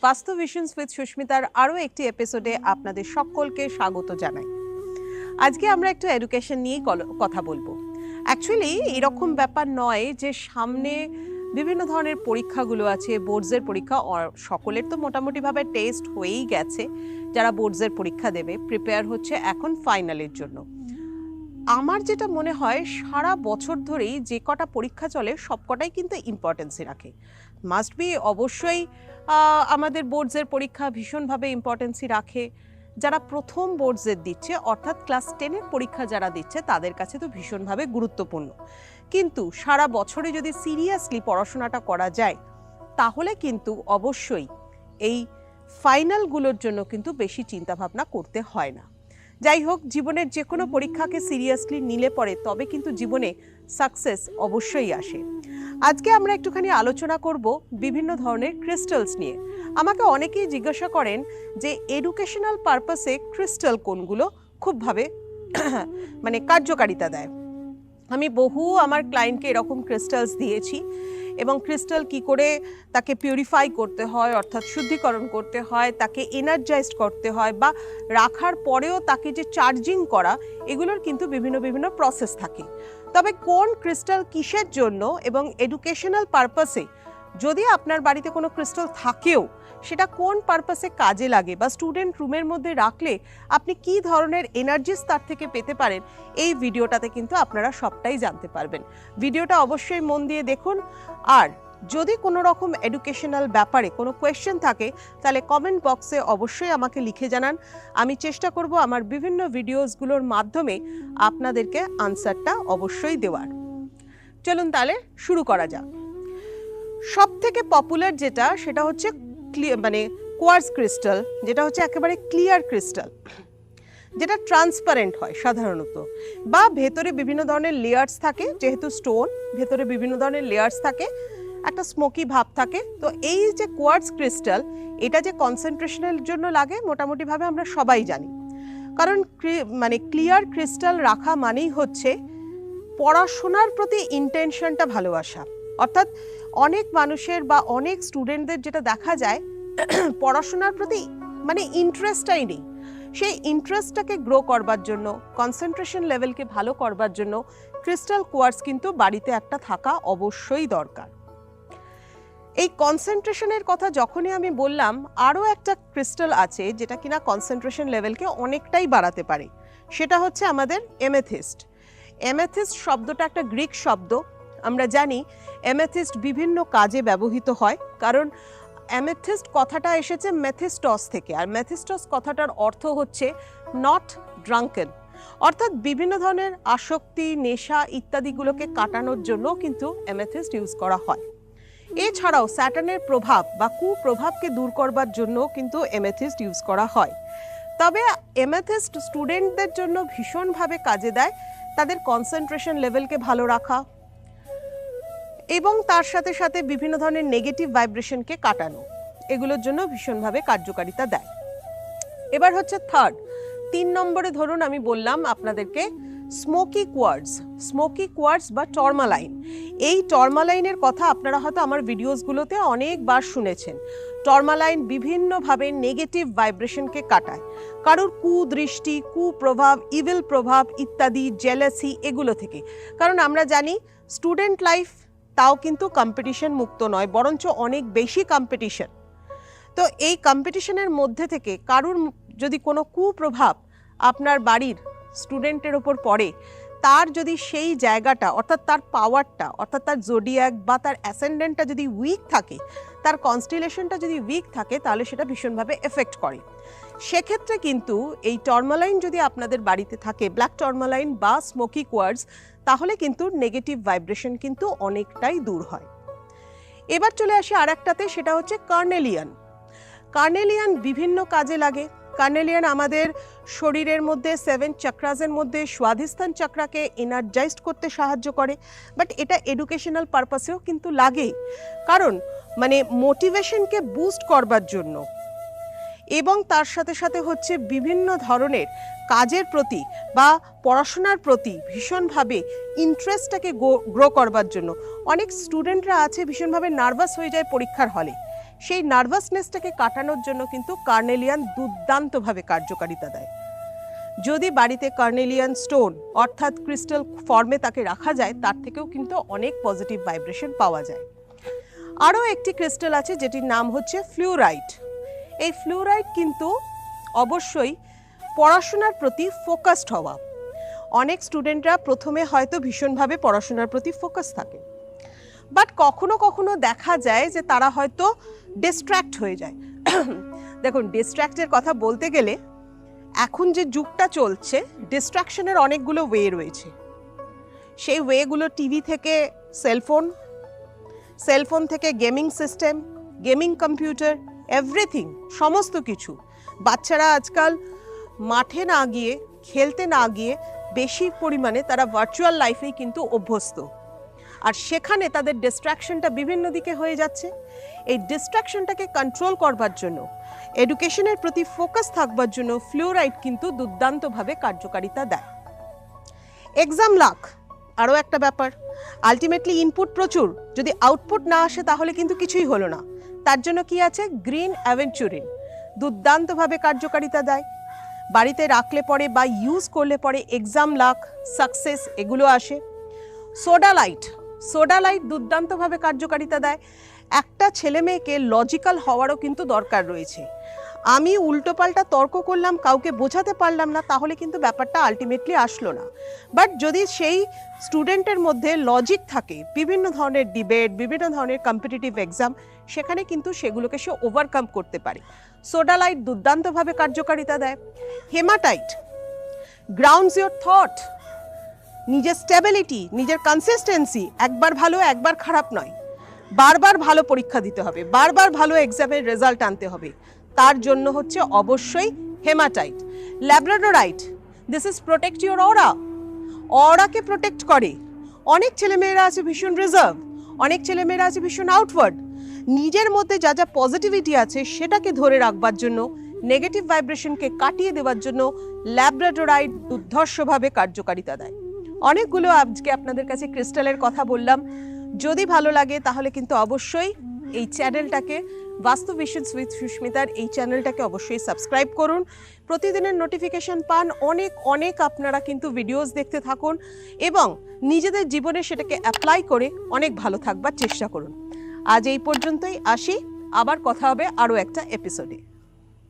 বাস্তু visions with সুস্মিতার আরও একটি এপিসোডে আপনাদের সকলকে স্বাগত জানাই। আজকে আমরা একটু এডুকেশন নিয়েই কথা বলবো। অ্যাকচুয়ালি এরকম ব্যাপার নয় যে সামনে বিভিন্ন ধরনের পরীক্ষাগুলো আছে, বোর্ডসের পরীক্ষা, সকলের তো মোটামুটিভাবে টেস্ট হয়েই গেছে। যারা বোর্ডসের পরীক্ষা দেবে প্রিপেয়ার হচ্ছে এখন ফাইনালের জন্য। আমার যেটা মনে হয় সারা বছর ধরেই যে কটা পরীক্ষা চলে সবকটাই কিন্তু ইম্পর্টেন্সই রাখে। মাস্ট বি অবশ্যই আমাদের বোর্ডসের পরীক্ষা ভীষণভাবে ইম্পর্টেন্সই রাখে। যারা প্রথম বোর্ডসের দিচ্ছে অর্থাৎ ক্লাস 10-এর পরীক্ষা যারা দিচ্ছে তাদের কাছে তো ভীষণভাবে গুরুত্বপূর্ণ। কিন্তু সারা বছরে যদি সিরিয়াসলি পড়াশোনাটা করা যায় তাহলে কিন্তু অবশ্যই এই ফাইনালগুলোর জন্য কিন্তু বেশি চিন্তাভাবনা করতে হয় না। যাই হোক, জীবনের যে কোনো পরীক্ষাকে সিরিয়াসলি নিলে পরে তবে কিন্তু জীবনে সাকসেস অবশ্যই আসে। আজকে আমরা একটুখানি আলোচনা করব বিভিন্ন ধরনের ক্রিস্টালস নিয়ে। আমাকে অনেকেই জিজ্ঞাসা করেন যে এডুকেশনাল পারপাসে ক্রিস্টাল কোনগুলো খুবভাবে মানে কার্যকারিতা দেয়। আমি বহু আমার ক্লায়েন্টকে এরকম ক্রিস্টালস দিয়েছি এবং ক্রিস্টাল কি করে তাকে পিউরিফাই করতে হয় অর্থাৎ শুদ্ধিকরণ করতে হয়, তাকে এনার্জাইজড করতে হয় বা রাখার পরেও তাকে যে চার্জিং করা, এগুলোর কিন্তু বিভিন্ন প্রসেস থাকে। তবে কোন ক্রিস্টাল কিসের জন্য এবং এডুকেশনাল পারপাসে যদি আপনার বাড়িতে কোনো ক্রিস্টাল থাকেও সেটা কোন পারপাসে কাজে লাগে বা স্টুডেন্ট রুমের মধ্যে রাখলে আপনি কি ধরনের এনার্জিস তার থেকে পেতে পারেন, এই ভিডিওটাতে কিন্তু আপনারা সবটাই জানতে পারবেন। ভিডিওটা অবশ্যই মন দিয়ে দেখুন। আর যদি কোনো রকম এডুকেশনাল ব্যাপারে কোনো কোয়েশ্চেন থাকে তাহলে কমেন্ট বক্সে অবশ্যই আমাকে লিখে জানান। আমি চেষ্টা করব আমার বিভিন্ন ভিডিওসগুলোর মাধ্যমে আপনাদেরকে আনসারটা অবশ্যই দেওয়ার। চলুন তাহলে শুরু করা যাক। সব থেকে পপুলার যেটা সেটা হচ্ছে কোয়ার্টজ ক্রিস্টাল, যেটা হচ্ছে একেবারে ক্লিয়ার ক্রিস্টাল, যেটা ট্রান্সপারেন্ট হয় সাধারণত, বা ভেতরে বিভিন্ন ধরনের লেয়ার্স থাকে। যেহেতু স্টোন, ভেতরে বিভিন্ন ধরনের লেয়ার্স থাকে, একটা স্মোকি ভাব থাকে। তো এই যে কোয়ার্টজ ক্রিস্টাল, এটা যে কনসেন্ট্রেশনের জন্য লাগে মোটামুটিভাবে আমরা সবাই জানি। কারণ ক্লিয়ার ক্রিস্টাল রাখা মানেই হচ্ছে পড়াশোনার প্রতি ইন্টেনশনটা ভালোবাসা। অর্থাৎ অনেক মানুষের বা অনেক স্টুডেন্টদের যেটা দেখা যায় পড়াশোনার প্রতি ইন্টারেস্টটাই নেই। সেই ইন্টারেস্টটাকে গ্রো করবার জন্য, কনসেন্ট্রেশন লেভেলকে ভালো করবার জন্য ক্রিস্টাল কোয়ার্টজ কিন্তু বাড়িতে একটা থাকা অবশ্যই দরকার। এই কনসেন্ট্রেশনের কথা যখনই আমি বললাম, আরও একটা ক্রিস্টাল আছে যেটা কিনা কনসেন্ট্রেশন লেভেলকে অনেকটাই বাড়াতে পারে, সেটা হচ্ছে আমাদের এমেথিস্ট। এমেথিস্ট শব্দটা একটা গ্রিক শব্দ। আমরা জানি এমেথিস্ট বিভিন্ন কাজে ব্যবহৃত হয়, কারণ অ্যামেথিস্ট কথাটা এসেছে মেথিস্টস থেকে, আর মেথিস্টস কথাটার অর্থ হচ্ছে নট ড্রাঙ্কেন, অর্থাৎ বিভিন্ন ধরনের আসক্তি, নেশা ইত্যাদিগুলোকে কাটানোর জন্য কিন্তু অ্যামেথিস্ট ইউজ করা হয়। এছাড়াও স্যাটার্নের প্রভাব বা কুপ্রভাবকে দূর করবার জন্য কিন্তু অ্যামেথিস্ট ইউজ করা হয়। তবে অ্যামেথিস্ট স্টুডেন্টদের জন্য ভীষণভাবে কাজে দেয় তাদের কনসেন্ট্রেশন লেভেলকে ভালো রাখা এবং তার সাথে সাথে বিভিন্ন ধরনের নেগেটিভ ভাইব্রেশনকে কাটানো, এগুলোর জন্য ভীষণভাবে কার্যকারিতা দেয়। এবার হচ্ছে 3 নম্বরে ধরুন আমি বললাম আপনাদেরকে স্মোকি কোয়ার্টজ বা টরমালাইন। এই টরমালাইনের কথা আপনারা হয়তো আমার ভিডিওসগুলোতে অনেকবার শুনেছেন। টরমালাইন বিভিন্নভাবে নেগেটিভ ভাইব্রেশনকে কাটায়, কারোর কুদৃষ্টি, কুপ্রভাব, ইভিল প্রভাব ইত্যাদি, জেলাসি, এগুলো থেকে। কারণ আমরা জানি স্টুডেন্ট লাইফ তাও কিন্তু কম্পিটিশন মুক্ত নয়, বরঞ্চ অনেক বেশি কম্পিটিশন। তো এই কম্পিটিশনের মধ্যে থেকে কারুর যদি কোনো কুপ্রভাব আপনার বাড়ির স্টুডেন্টের ওপর পড়ে, তার যদি সেই জায়গাটা অর্থাৎ তার পাওয়ারটা অর্থাৎ তার জোডিয়াক বা তার অ্যাসেন্ডেন্টটা যদি উইক থাকে, তার কনস্টিলেশনটা যদি উইক থাকে, তাহলে সেটা ভীষণভাবে এফেক্ট করে। সেক্ষেত্রে কিন্তু এই টরমালাইন যদি আপনাদের বাড়িতে থাকে, ব্ল্যাক টরমালাইন বা স্মোকি কোয়ার্টজ, তাহলে কিন্তু নেগেটিভ ভাইব্রেশন কিন্তু অনেকটাই দূর হয়। এবার চলে আসি আর একটাতে, সেটা হচ্ছে কার্নেলিয়ান বিভিন্ন কাজে লাগে। কার্নেলিয়ান আমাদের শরীরের মধ্যে 7 চক্রাসের মধ্যে স্বাধিষ্ঠান চক্রাকে এনার্জাইজড করতে সাহায্য করে। বাট এটা এডুকেশনাল পারপাসেও কিন্তু লাগে, কারণ মোটিভেশনকে বুস্ট করবার জন্য এবং তার সাথে সাথে হচ্ছে বিভিন্ন ধরনের কাজের প্রতি বা পড়াশোনার প্রতি ভীষণভাবে ইন্টারেস্টটাকে গ্রো করবার জন্য। অনেক স্টুডেন্টরা আছে ভীষণভাবে নার্ভাস হয়ে যায় পরীক্ষার হলে, সেই নার্ভাসনেসটাকে কাটানোর জন্য কিন্তু কার্নেলিয়ান দুর্দান্তভাবে কার্যকারিতা দেয়। যদি বাড়িতে কার্নেলিয়ান স্টোন অর্থাৎ ক্রিস্টাল ফর্মে তাকে রাখা যায়, তার থেকেও কিন্তু অনেক পজিটিভ ভাইব্রেশন পাওয়া যায়। আরও একটি ক্রিস্টাল আছে যেটির নাম হচ্ছে ফ্লুরাইট। এই ফ্লুরাইট কিন্তু অবশ্যই পড়াশোনার প্রতি ফোকাসড হওয়া। অনেক স্টুডেন্টরা প্রথমে হয়তো ভীষণভাবে পড়াশোনার প্রতি ফোকাস থাকে, বাট কখনো কখনো দেখা যায় যে তারা হয়তো ডিস্ট্র্যাক্ট হয়ে যায়। দেখুন, ডিস্ট্র্যাক্টের কথা বলতে গেলে এখন যে যুগটা চলছে, ডিস্ট্র্যাকশনের অনেকগুলো ওয়ে রয়েছে। সেই ওয়েগুলো টিভি থেকে সেলফোন থেকে gaming system, gaming computer, everything, সমস্ত কিছু। বাচ্চারা আজকাল মাঠে না গিয়ে, খেলতে না গিয়ে বেশি পরিমাণে তারা ভার্চুয়াল লাইফেই কিন্তু অভ্যস্ত, আর সেখানে তাদের ডিস্ট্র্যাকশনটা বিভিন্ন দিকে হয়ে যাচ্ছে। এই ডিস্ট্র্যাকশনটাকে কন্ট্রোল করবার জন্য, এডুকেশনের প্রতি ফোকাস থাকবার জন্য ফ্লুরাইট কিন্তু দুর্দান্তভাবে কার্যকারিতা দেয়। এক্সাম লাক আরও একটা ব্যাপার। আলটিমেটলি ইনপুট প্রচুর, যদি আউটপুট না আসে তাহলে কিন্তু কিছুই হলো না। তার জন্য কি আছে? গ্রিন অ্যাভেঞ্চুরিন দুর্দান্তভাবে কার্যকারিতা দেয়। বাড়িতে রাখলে পরে বা ইউজ করলে পরে এক্সাম লাক, সাকসেস এগুলো আসে। সোডালাইট দুর্দান্তভাবে কার্যকারিতা দেয়। একটা ছেলে মেয়েকে লজিক্যাল হওয়ারও কিন্তু দরকার রয়েছে। আমি উল্টোপাল্টা তর্ক করলাম, কাউকে বোঝাতে পারলাম না, তাহলে কিন্তু ব্যাপারটা আলটিমেটলি আসলো না। বাট যদি সেই স্টুডেন্টের মধ্যে লজিক থাকে, বিভিন্ন ধরনের ডিবেট, বিভিন্ন ধরনের কম্পিটিটিভ এক্সাম, সেখানে কিন্তু সেগুলোকে সে ওভারকাম করতে পারে। সোডালাইট দুর্দান্তভাবে কার্যকারিতা দেয়। হেমাটাইট গ্রাউন্ডস ইয়োর থট, নিজের স্টেবিলিটি, নিজের কনসিস্টেন্সি, একবার ভালো একবার খারাপ নয়, বারবার ভালো পরীক্ষা দিতে হবে, বারবার ভালো এক্সামের রেজাল্ট আনতে হবে। তার জন্য হচ্ছে অবশ্যই hematite. Labradorite, this is protect your অরাকে প্রোটেক্ট করে। অনেক ছেলেমেয়েরা আছে ভীষণ রিজার্ভ, অনেক ছেলেমেয়েরা আছে ভীষণ আউটওয়ার্ড। নিজের মধ্যে যা যা পজিটিভিটি আছে সেটাকে ধরে রাখবার জন্য, নেগেটিভ ভাইব্রেশনকে কাটিয়ে দেওয়ার জন্য ল্যাব্রাডোরাইট দুর্ধর্ষভাবে কার্যকারিতা দেয়। অনেকগুলো আজকে আপনাদের কাছে ক্রিস্টালের কথা বললাম। যদি ভালো লাগে তাহলে কিন্তু অবশ্যই এই চ্যানেলটাকে, বাস্তু ভিশনস উইথ সুস্মিতার এই চ্যানেলটাকে অবশ্যই সাবস্ক্রাইব করুন। প্রতিদিনের নোটিফিকেশন পান, অনেক আপনারা কিন্তু ভিডিওস দেখতে থাকুন এবং নিজেদের জীবনে সেটাকে অ্যাপ্লাই করে অনেক ভালো থাকবার চেষ্টা করুন। আজ এই পর্যন্তই, আসি, আবার কথা হবে আরও একটা এপিসোডে।